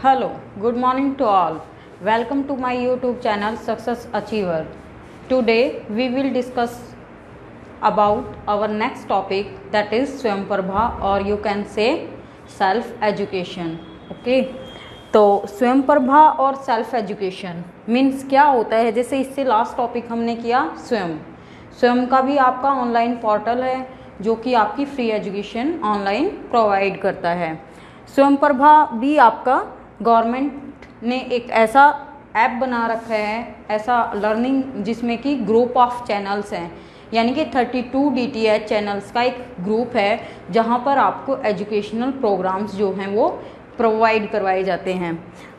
Hello, good morning to all. Welcome to my YouTube channel Success Achiever. Today we will discuss about our next topic, that is Swayamprabha, or you can say self education. Okay, तो स्वयंप्रभा और self education means क्या होता है। जैसे इससे last topic हमने किया स्वयं का भी आपका ऑनलाइन पोर्टल है जो कि आपकी फ्री एजुकेशन ऑनलाइन प्रोवाइड करता है। स्वयंप्रभा भी आपका गवर्नमेंट ने एक ऐसा ऐप बना रखा है, ऐसा लर्निंग जिसमें कि ग्रुप ऑफ चैनल्स हैं, यानी कि 32 DTH चैनल्स का एक ग्रुप है जहां पर आपको एजुकेशनल प्रोग्राम्स जो हैं वो प्रोवाइड करवाए जाते हैं।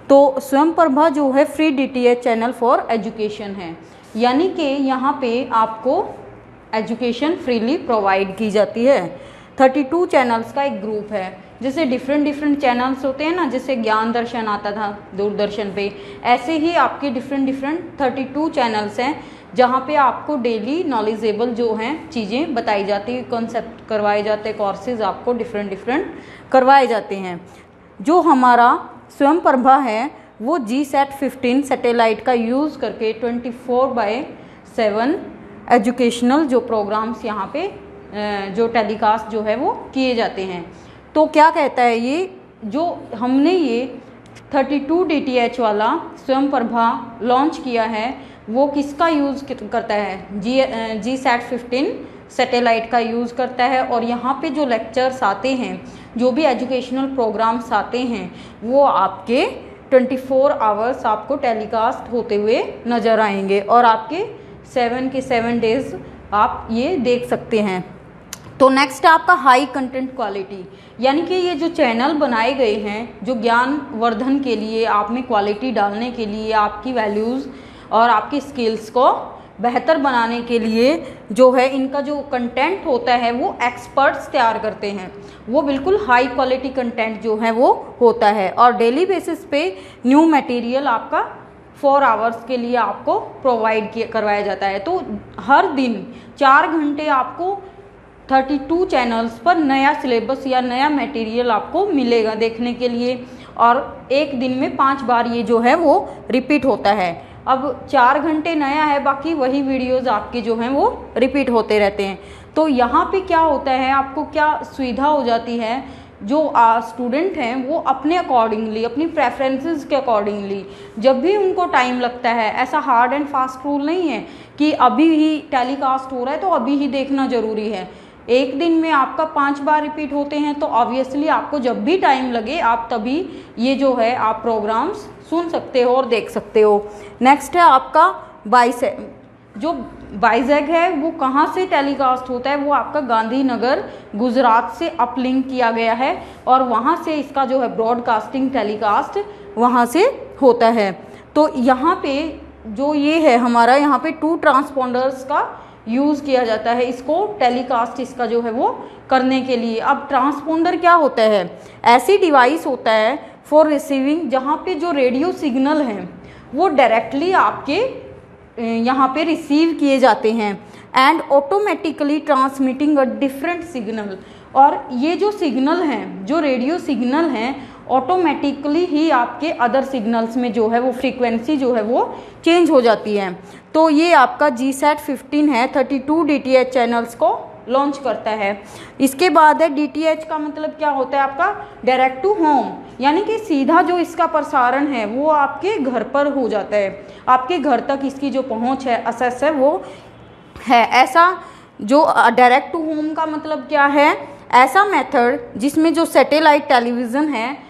तो स्वयंप्रभा जो है free DTH channel for education है, यानी कि यहाँ पे आपको एजुकेशन फ्रीली प्रोवाइड की जाती है। 32 चैनल्स का एक ग्रुप है। जैसे डिफरेंट चैनल्स होते हैं ना, जैसे ज्ञान दर्शन आता था दूरदर्शन पे, ऐसे ही आपके डिफरेंट 32 चैनल्स हैं जहाँ पे आपको डेली नॉलेजेबल जो हैं चीज़ें बताई जाती है, कॉन्सेप्ट करवाए जाते हैं, कोर्सेज आपको डिफरेंट करवाए जाते हैं। जो हमारा स्वयंप्रभा है वो GSAT-15 सैटेलाइट का यूज़ करके 24/7 एजुकेशनल जो प्रोग्राम्स यहाँ पे जो टेलीकास्ट जो है वो किए जाते हैं। तो क्या कहता है ये जो हमने ये 32 DTH वाला स्वयंप्रभा लॉन्च किया है वो किसका यूज़ करता है, GSAT-15 सैटेलाइट का यूज़ करता है। और यहाँ पे जो लेक्चर्स आते हैं, जो भी एजुकेशनल प्रोग्राम्स आते हैं, वो आपके 24 आवर्स आपको टेलीकास्ट होते हुए नज़र आएंगे और आपके 7 के 7 डेज आप ये देख सकते हैं। तो नेक्स्ट आपका हाई कंटेंट क्वालिटी, यानी कि ये जो चैनल बनाए गए हैं जो ज्ञान वर्धन के लिए, आप में क्वालिटी डालने के लिए, आपकी वैल्यूज़ और आपकी स्किल्स को बेहतर बनाने के लिए जो है इनका जो कंटेंट होता है वो एक्सपर्ट्स तैयार करते हैं। वो बिल्कुल हाई क्वालिटी कंटेंट जो है वो होता है और डेली बेसिस पे न्यू मटेरियल आपका 4 आवर्स के लिए आपको प्रोवाइड करवाया जाता है। तो हर दिन 4 घंटे आपको 32 चैनल्स पर नया सिलेबस या नया मटेरियल आपको मिलेगा देखने के लिए, और एक दिन में 5 बार ये जो है वो रिपीट होता है। अब 4 घंटे नया है, बाकी वही वीडियोज़ आपके जो हैं वो रिपीट होते रहते हैं। तो यहाँ पे क्या होता है, आपको क्या सुविधा हो जाती है, जो स्टूडेंट हैं वो अपने अकॉर्डिंगली, अपनी प्रेफरेंसेस के अकॉर्डिंगली जब भी उनको टाइम लगता है, ऐसा हार्ड एंड फास्ट रूल नहीं है कि अभी ही टेलीकास्ट हो रहा है तो अभी ही देखना ज़रूरी है। एक दिन में आपका 5 बार रिपीट होते हैं तो ऑब्वियसली आपको जब भी टाइम लगे आप तभी ये जो है आप प्रोग्राम्स सुन सकते हो और देख सकते हो। नेक्स्ट है आपका बाइसेग। जो बाइसेग है वो कहाँ से टेलीकास्ट होता है, वो आपका गांधीनगर गुजरात से अपलिंक किया गया है और वहाँ से इसका जो है ब्रॉडकास्टिंग टेलीकास्ट वहाँ से होता है। तो यहाँ पे जो ये है हमारा, यहाँ पे 2 ट्रांसपोंडर्स का यूज़ किया जाता है इसको टेलीकास्ट इसका जो है वो करने के लिए। अब ट्रांसपोंडर क्या होता है, ऐसी डिवाइस होता है फॉर रिसीविंग, जहाँ पे जो रेडियो सिग्नल हैं वो डायरेक्टली आपके यहाँ पे रिसीव किए जाते हैं and automatically transmitting a different signal. और ये जो सिग्नल हैं, जो रेडियो सिग्नल हैं, ऑटोमेटिकली ही आपके अदर सिग्नल्स में जो है वो फ्रीक्वेंसी जो है वो चेंज हो जाती है। तो ये आपका GSAT-15 है, 32 DTH चैनल्स को लॉन्च करता है। इसके बाद है DTH का मतलब क्या होता है आपका डायरेक्ट टू होम, यानी कि सीधा जो इसका प्रसारण है वो आपके घर पर हो जाता है, आपके घर तक इसकी जो पहुंच है, एक्सेस है वो है। ऐसा जो डायरेक्ट टू होम का मतलब क्या है, ऐसा मेथड जिसमें जो सैटेलाइट टेलीविज़न है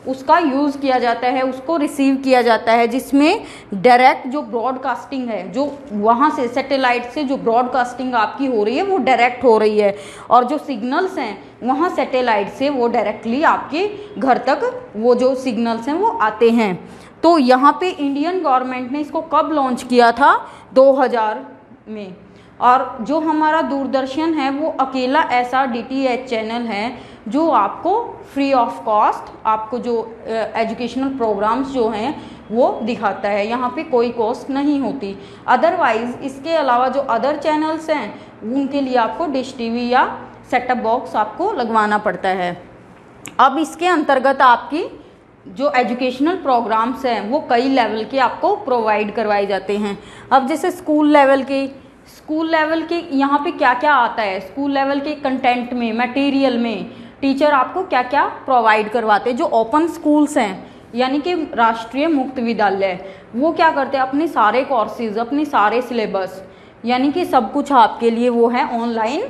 उसका यूज़ किया जाता है, उसको रिसीव किया जाता है, जिसमें डायरेक्ट जो ब्रॉडकास्टिंग है, जो वहाँ से सैटेलाइट से जो ब्रॉडकास्टिंग आपकी हो रही है वो डायरेक्ट हो रही है और जो सिग्नल्स हैं वहाँ सैटेलाइट से वो डायरेक्टली आपके घर तक वो जो सिग्नल्स हैं वो आते हैं। तो यहाँ पे इंडियन गवर्नमेंट ने इसको कब लॉन्च किया था, 2000 में। और जो हमारा दूरदर्शन है वो अकेला ऐसा DTH चैनल है जो आपको फ्री ऑफ कॉस्ट आपको जो एजुकेशनल प्रोग्राम्स जो हैं वो दिखाता है, यहाँ पे कोई कॉस्ट नहीं होती। अदरवाइज़ इसके अलावा जो अदर चैनल्स हैं उनके लिए आपको डिश TV या सेटअप बॉक्स आपको लगवाना पड़ता है। अब इसके अंतर्गत आपकी जो एजुकेशनल प्रोग्राम्स हैं वो कई लेवल के आपको प्रोवाइड करवाए जाते हैं। अब जैसे स्कूल लेवल के यहाँ पे क्या क्या आता है, स्कूल लेवल के कंटेंट में, मटेरियल में टीचर आपको क्या क्या प्रोवाइड करवाते हैं। जो ओपन स्कूल्स हैं यानी कि राष्ट्रीय मुक्त विद्यालय, वो क्या करते हैं, अपने सारे कोर्सेज, अपने सारे सिलेबस यानी कि सब कुछ आपके लिए वो है ऑनलाइन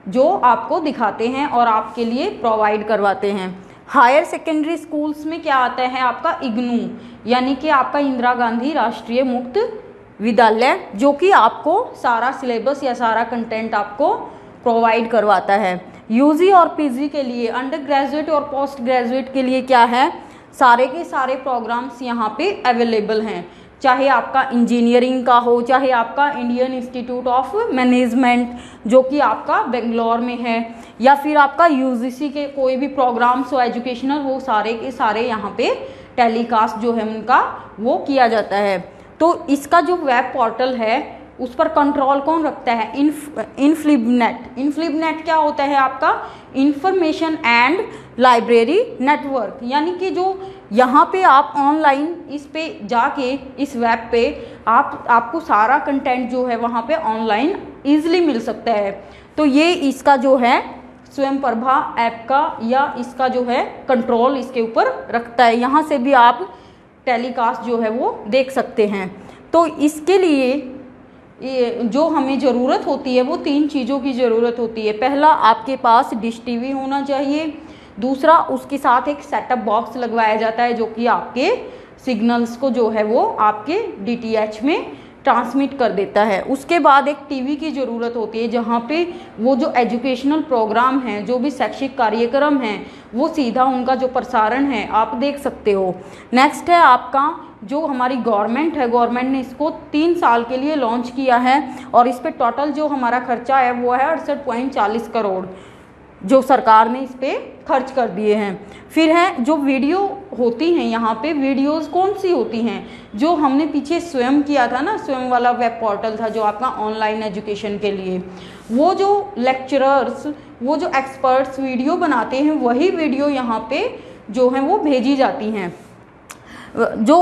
जो आपको दिखाते हैं और आपके लिए प्रोवाइड करवाते हैं। हायर सेकेंडरी स्कूल्स में क्या आता है आपका इग्नू यानी कि आपका इंदिरा गांधी राष्ट्रीय मुक्त विद्यालय, जो कि आपको सारा सिलेबस या सारा कंटेंट आपको प्रोवाइड करवाता है। यूजी और पीजी के लिए, अंडर ग्रेजुएट और पोस्ट ग्रेजुएट के लिए क्या है, सारे के सारे प्रोग्राम्स यहाँ पे अवेलेबल हैं। चाहे आपका इंजीनियरिंग का हो, चाहे आपका इंडियन इंस्टीट्यूट ऑफ मैनेजमेंट जो कि आपका बेंगलोर में है, या फिर आपका यूजीसी के कोई भी प्रोग्राम्स हो एजुकेशनल, वो सारे के सारे यहाँ पे टेलीकास्ट जो है उनका वो किया जाता है। तो इसका जो वेब पोर्टल है उस पर कंट्रोल कौन रखता है, इनफ्लिबनेट। इनफ्लिबनेट क्या होता है आपका, इंफॉर्मेशन एंड लाइब्रेरी नेटवर्क, यानी कि जो यहाँ पे आप ऑनलाइन इस पे जाके इस वेब पे आपको सारा कंटेंट जो है वहाँ पे ऑनलाइन ईजिली मिल सकता है। तो ये इसका जो है स्वयंप्रभा ऐप का या इसका जो है कंट्रोल इसके ऊपर रखता है। यहाँ से भी आप टेलीकास्ट जो है वो देख सकते हैं। तो इसके लिए जो हमें ज़रूरत होती है वो 3 चीज़ों की ज़रूरत होती है। पहला, आपके पास डिश टीवी होना चाहिए। दूसरा, उसके साथ एक सेटअप बॉक्स लगवाया जाता है जो कि आपके सिग्नल्स को जो है वो आपके डीटीएच में ट्रांसमिट कर देता है। उसके बाद एक टीवी की ज़रूरत होती है जहाँ पे वो जो एजुकेशनल प्रोग्राम हैं, जो भी शैक्षिक कार्यक्रम हैं, वो सीधा उनका जो प्रसारण है आप देख सकते हो। नेक्स्ट है आपका जो हमारी गवर्नमेंट है, गवर्नमेंट ने इसको 3 साल के लिए लॉन्च किया है और इस पे टोटल जो हमारा खर्चा है वो है 68.40 करोड़ जो सरकार ने इस पे खर्च कर दिए हैं। फिर है जो वीडियो होती हैं, यहाँ पे वीडियोस कौन सी होती हैं, जो हमने पीछे स्वयं किया था ना, स्वयं वाला वेब पोर्टल था जो आपका ऑनलाइन एजुकेशन के लिए, वो जो लेक्चरर्स, वो जो एक्सपर्ट्स वीडियो बनाते हैं, वही वीडियो यहाँ पे जो है वो भेजी जाती हैं। जो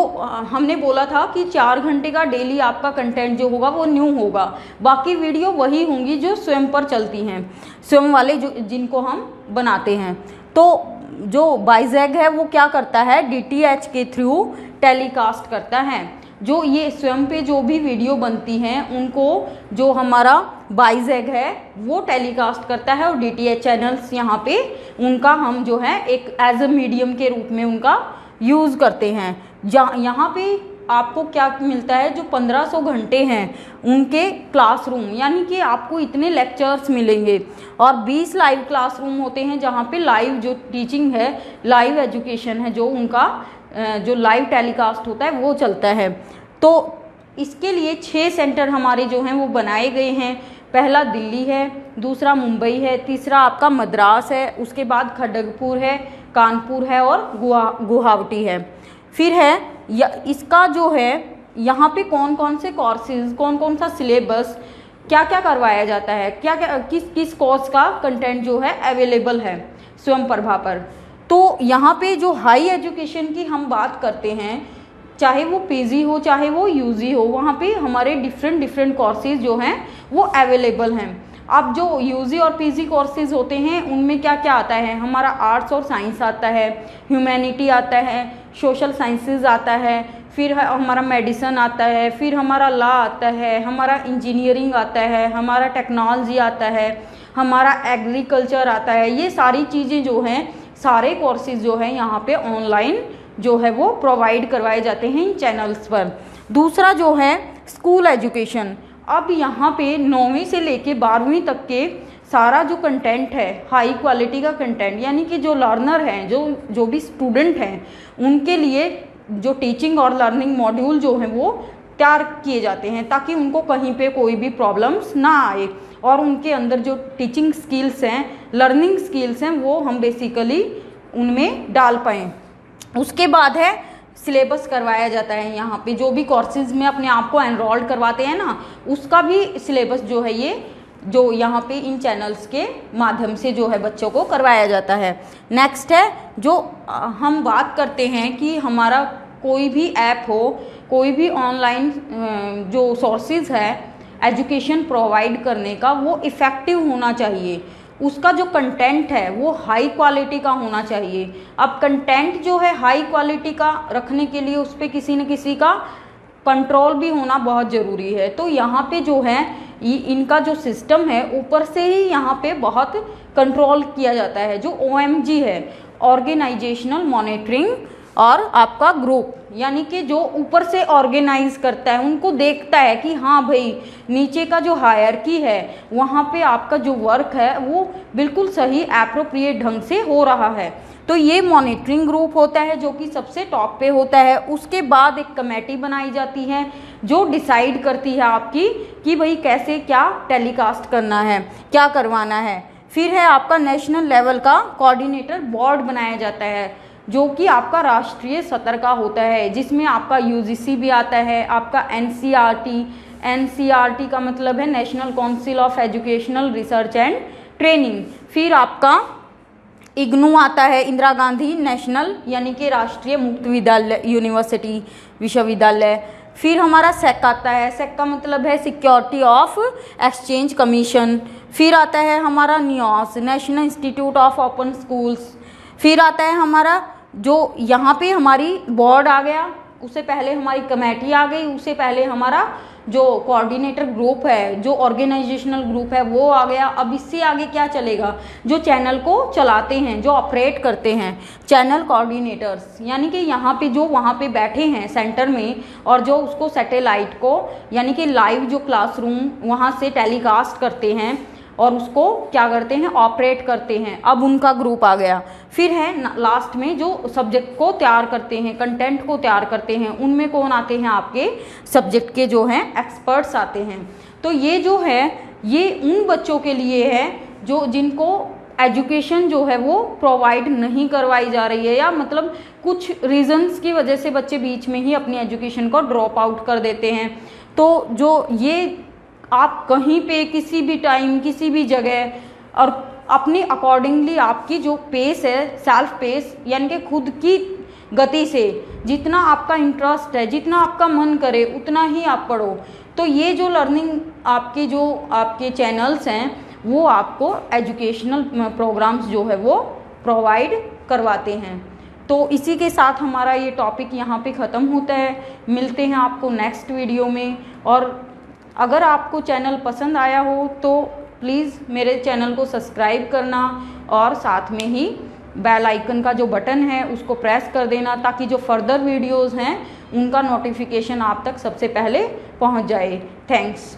हमने बोला था कि 4 घंटे का डेली आपका कंटेंट जो होगा वो न्यू होगा, बाकी वीडियो वही होंगी जो स्वयं पर चलती हैं, स्वयं वाले जो जिनको हम बनाते हैं। तो जो बाइजैग है वो क्या करता है, डीटीएच के थ्रू टेलीकास्ट करता है। जो ये स्वयं पे जो भी वीडियो बनती हैं उनको जो हमारा बाइजैग है वो टेलीकास्ट करता है और डीटीएच चैनल्स यहाँ पे उनका हम जो है एक एज अ मीडियम के रूप में उनका यूज़ करते हैं। यहाँ पे आपको क्या मिलता है, जो 1500 घंटे हैं उनके क्लासरूम, यानी कि आपको इतने लेक्चर्स मिलेंगे और 20 लाइव क्लासरूम होते हैं जहाँ पे लाइव जो टीचिंग है, लाइव एजुकेशन है, जो उनका जो लाइव टेलीकास्ट होता है वो चलता है। तो इसके लिए 6 सेंटर हमारे जो हैं वो बनाए गए हैं। पहला दिल्ली है, दूसरा मुंबई है, तीसरा आपका मद्रास है, उसके बाद खड़गपुर है, कानपुर है और गुवाहाटी है। फिर है इसका जो है यहाँ पे कौन कौन से कोर्सेज, कौन कौन सा सिलेबस, क्या क्या करवाया जाता है, क्या क्या किस कोर्स का कंटेंट जो है अवेलेबल है स्वयंप्रभा पर। तो यहाँ पे जो हाई एजुकेशन की हम बात करते हैं, चाहे वो पीजी हो चाहे वो यूजी हो, वहाँ पे हमारे डिफरेंट कोर्सेज जो हैं वो अवेलेबल हैं। अब जो यूजी और पीजी कोर्सेज होते हैं उनमें क्या क्या आता है, हमारा आर्ट्स और साइंस आता है, ह्यूमैनिटी आता है, सोशल साइंसेज आता है, फिर हमारा मेडिसिन आता है, फिर हमारा लॉ आता है, हमारा इंजीनियरिंग आता है, हमारा टेक्नोलॉजी आता है, हमारा एग्रीकल्चर आता है। ये सारी चीज़ें जो हैं, सारे कोर्सेज जो हैं यहाँ पे ऑनलाइन जो है वो प्रोवाइड करवाए जाते हैं इन चैनल्स पर। दूसरा जो है स्कूल एजुकेशन। अब यहाँ पे 9वीं से लेके 12वीं तक के सारा जो कंटेंट है, हाई क्वालिटी का कंटेंट, यानी कि जो लर्नर हैं, जो भी स्टूडेंट हैं, उनके लिए जो टीचिंग और लर्निंग मॉड्यूल जो हैं वो तैयार किए जाते हैं ताकि उनको कहीं पे कोई भी प्रॉब्लम्स ना आए और उनके अंदर जो टीचिंग स्किल्स हैं, लर्निंग स्किल्स हैं, वो हम बेसिकली उनमें डाल पाएँ। उसके बाद है सिलेबस करवाया जाता है। यहाँ पे जो भी कोर्सेज में अपने आप को एनरोल्ड करवाते हैं ना, उसका भी सिलेबस जो है ये जो यहाँ पे इन चैनल्स के माध्यम से जो है बच्चों को करवाया जाता है। नेक्स्ट है जो हम बात करते हैं कि हमारा कोई भी ऐप हो, कोई भी ऑनलाइन जो सोर्सेज है एजुकेशन प्रोवाइड करने का, वो इफ़ेक्टिव होना चाहिए। उसका जो कंटेंट है वो हाई क्वालिटी का होना चाहिए। अब कंटेंट जो है हाई क्वालिटी का रखने के लिए उस पर किसी न किसी का कंट्रोल भी होना बहुत ज़रूरी है। तो यहाँ पे जो है इनका जो सिस्टम है ऊपर से ही यहाँ पे बहुत कंट्रोल किया जाता है। जो OMG है, ऑर्गेनाइजेशनल मॉनिटरिंग और आपका ग्रुप, यानी कि जो ऊपर से ऑर्गेनाइज करता है, उनको देखता है कि हाँ भाई नीचे का जो हायरकी है वहाँ पे आपका जो वर्क है वो बिल्कुल सही एप्रोप्रिएट ढंग से हो रहा है। तो ये मॉनिटरिंग ग्रुप होता है जो कि सबसे टॉप पे होता है। उसके बाद एक कमेटी बनाई जाती है जो डिसाइड करती है आपकी कि भाई कैसे क्या टेलीकास्ट करना है, क्या करवाना है। फिर है आपका नेशनल लेवल का कोऑर्डिनेटर बोर्ड बनाया जाता है जो कि आपका राष्ट्रीय स्तर का होता है, जिसमें आपका UGC भी आता है, आपका NCERT का मतलब है national council of educational research and training. फिर आपका IGNOU आता है, इंदिरा गांधी नेशनल यानी कि राष्ट्रीय मुक्त विद्यालय यूनिवर्सिटी विश्वविद्यालय। फिर हमारा SEC आता है, SEC का मतलब है सिक्योरिटी ऑफ एक्सचेंज कमीशन। फिर आता है हमारा NIOS, national institute of open schools. फिर आता है हमारा जो यहाँ पे हमारी बोर्ड आ गया, उससे पहले हमारी कमेटी आ गई, उससे पहले हमारा जो कोऑर्डिनेटर ग्रुप है, जो ऑर्गेनाइजेशनल ग्रुप है वो आ गया। अब इससे आगे क्या चलेगा, जो चैनल को चलाते हैं, जो ऑपरेट करते हैं, चैनल कोऑर्डिनेटर्स, यानी कि यहाँ पे जो वहाँ पे बैठे हैं सेंटर में और जो उसको सैटेलाइट को यानी कि लाइव जो क्लासरूम वहाँ से टेलीकास्ट करते हैं और उसको क्या करते हैं, ऑपरेट करते हैं। अब उनका ग्रुप आ गया। फिर है लास्ट में जो सब्जेक्ट को तैयार करते हैं, कंटेंट को तैयार करते हैं, उनमें कौन आते हैं, आपके सब्जेक्ट के जो हैं एक्सपर्ट्स आते हैं। तो ये जो है ये उन बच्चों के लिए है जो जिनको एजुकेशन जो है वो प्रोवाइड नहीं करवाई जा रही है, या मतलब कुछ रीजंस की वजह से बच्चे बीच में ही अपनी एजुकेशन को ड्रॉप आउट कर देते हैं। तो जो ये आप कहीं पे किसी भी टाइम किसी भी जगह और अपनी अकॉर्डिंगली आपकी जो पेस है, सेल्फ पेस यानी कि खुद की गति से जितना आपका इंटरेस्ट है, जितना आपका मन करे उतना ही आप पढ़ो। तो ये जो लर्निंग आपके जो आपके चैनल्स हैं वो आपको एजुकेशनल प्रोग्राम्स जो है वो प्रोवाइड करवाते हैं। तो इसी के साथ हमारा ये टॉपिक यहाँ पे ख़त्म होता है। मिलते हैं आपको नेक्स्ट वीडियो में। और अगर आपको चैनल पसंद आया हो तो प्लीज़ मेरे चैनल को सब्सक्राइब करना और साथ में ही बेल आइकन का जो बटन है उसको प्रेस कर देना, ताकि जो फर्दर वीडियोज़ हैं उनका नोटिफिकेशन आप तक सबसे पहले पहुंच जाए। थैंक्स।